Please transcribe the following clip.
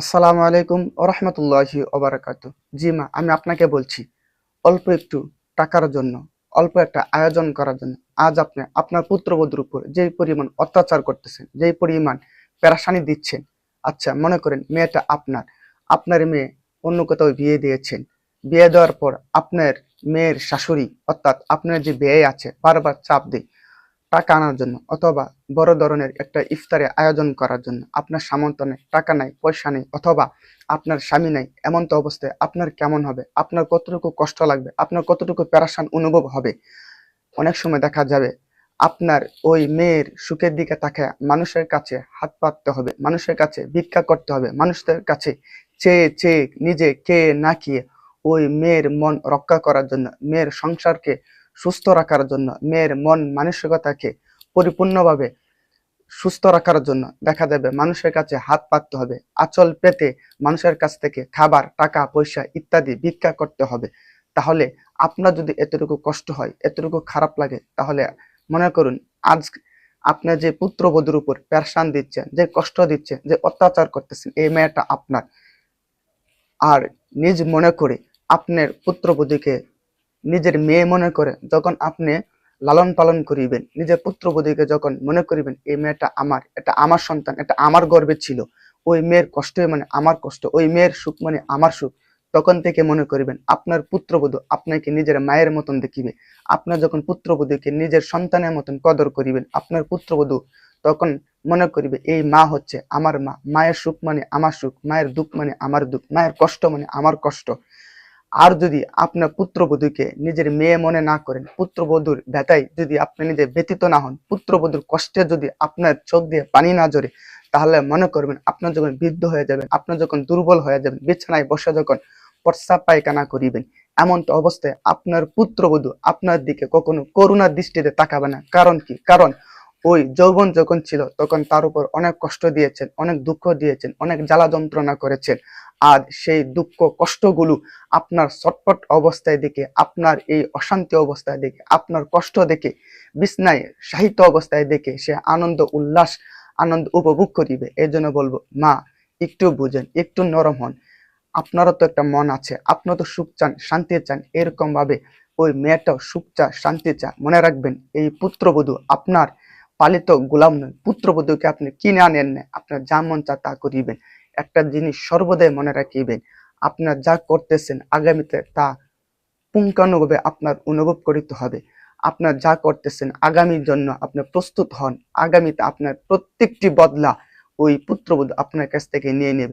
আসসালামু আলাইকুম ওয়া রাহমাতুল্লাহি ওয়া বারাকাতুহু। জি মা, আমি আপনাকে বলছি, অল্প একটু টাকার জন্য, অল্প একটা আয়োজন করার জন্য আজ আপনি আপনার পুত্রবধূর উপর যেই পরিমাণ অত্যাচার করতেছেন, যেই পরিমাণ পেরেশানি দিচ্ছেন। আচ্ছা মনে করেন মেয়েটা আপনার, আপনার মেয়ে অন্য কোথাও বিয়ে দিয়েছেন। বিয়ে দেওয়ার পর আপনার মেয়ের শাশুড়ি অর্থাৎ আপনার যে বিয়ে আছে বারবার চাপ দেয় টাকা আনার জন্য অথবা বড় ধরনের একটা ইফতারে আয়োজন করার জন্য। আপনার সামর্থ্য নেই, টাকা নাই, পয়সা নেই, অথবা আপনার স্বামী নাই, এমন তো অবস্থায় আপনার কেমন হবে? আপনার কতটুকু কষ্ট লাগবে? আপনার কতটুকু পেরেশান অনুভব হবে? অনেক সময় দেখা যাবে আপনার ওই মেয়ের সুখের দিকে তাকায় মানুষের কাছে হাত পাততে হবে, মানুষের কাছে ভিক্ষা করতে হবে, মানুষদের কাছে চেয়ে চেয়ে নিজে খেয়ে না খেয়ে ওই মেয়ের মন রক্ষা করার জন্য, মেয়ের সংসারকে সুস্থ রাখার জন্য, মেয়ের মন মানসিকতাকে পরিপূর্ণভাবে সুস্থ রাখার জন্য দেখা যাবে মানুষের কাছে হাত পাততে হবে, আঁচল পেতে মানুষের কাছ থেকে খাবার, টাকা, পয়সা ইত্যাদি ভিক্ষা করতে হবে। তাহলে আপনার যদি এতটুকু কষ্ট হয়, এতটুকু খারাপ লাগে, তাহলে মনে করুন আজ আপনার যে পুত্রবধূর উপর পেরেশান দিচ্ছেন, যে কষ্ট দিচ্ছেন, যে অত্যাচার করতেছেন, এই মেয়েটা আপনার। আর নিজ মনে করে আপনার পুত্রবধূকে নিজের মেয়ে মনে করে যখন আপনি লালন পালন করিবেন, নিজের পুত্রবধূকে যখন মনে করিবেন এই মেয়েটা আমার, এটা আমার সন্তান, এটা আমার গর্বে ছিল, ওই মেয়ের কষ্ট মানে আমার কষ্ট, ওই মেয়ের সুখ মানে আমার সুখ, তখন থেকে মনে করিবেন আপনার পুত্রবধূ আপনাকে নিজের মায়ের মতন দেখিবে। আপনার যখন পুত্রবধূকে নিজের সন্তানের মতন কদর করিবেন, আপনার পুত্রবধূ তখন মনে করিবে এই মা হচ্ছে আমার মা, মায়ের সুখ মানে আমার সুখ, মায়ের দুঃখ মানে আমার দুঃখ, মায়ের কষ্ট মানে আমার কষ্ট। আর যদি আপনার পুত্রবধূকে নিজের মেয়ে মনে না করেন, পুত্রবধূর ব্যথায় যদি আপনি নিজে ব্যথিত না হন, পুত্রবধূর কষ্টে যদি আপনার চোখ দিয়ে পানি না ঝরে, তাহলে মনে করবেন আপনার যখন বৃদ্ধ হয়ে যাবেন, আপনার যখন দুর্বল হয়ে যাবেন, বিছানায় বসে যখন প্রস্রাব পায়খানা করিবেন, এমন তো অবস্থায় আপনার পুত্রবধূ আপনার দিকে কখনো করুণার দৃষ্টিতে তাকাবে না। কারণ কি? কারণ ওই যৌবন যখন ছিল তখন তার উপর অনেক কষ্ট দিয়েছেন, অনেক দুঃখ দিয়েছেন, অনেক জ্বালা যন্ত্রণা করেছেন। আজ সেই দুঃখ কষ্টগুলো আপনার ছটফট অবস্থায় দেখে, আপনার এই অশান্তি অবস্থায় দেখে, আপনার কষ্ট দেখে, বিছনায় শায়িত অবস্থায় দেখে সে আনন্দ উল্লাস আনন্দ উপভোগ করিবে। এই জন্য বলবো মা, একটু বুঝেন, একটু নরম হন। আপনারও তো একটা মন আছে, আপনার তো সুখ চান, শান্তি চান, এরকম ভাবে ওই মেয়েটাও সুখ চা, শান্তি চা। মনে রাখবেন এই পুত্রবধূ আপনার পালিত গোলাম নয়, পুত্রবধূকে আপনি কিনে আনেন না, আপনার যা মন চা তা করিবেন। একটা জিনিস সর্বদাই মনে রাখিবেন, আপনার যা করতেছেন আগামীতে তা পুঙ্খানুভাবে আপনার অনুভব করিতে হবে। আপনার যা করতেছেন আগামীর জন্য আপনি প্রস্তুত হন, আগামীতে আপনার প্রত্যেকটি বদলা ওই পুত্রবধূ আপনার কাছ থেকে নিয়ে নেবে।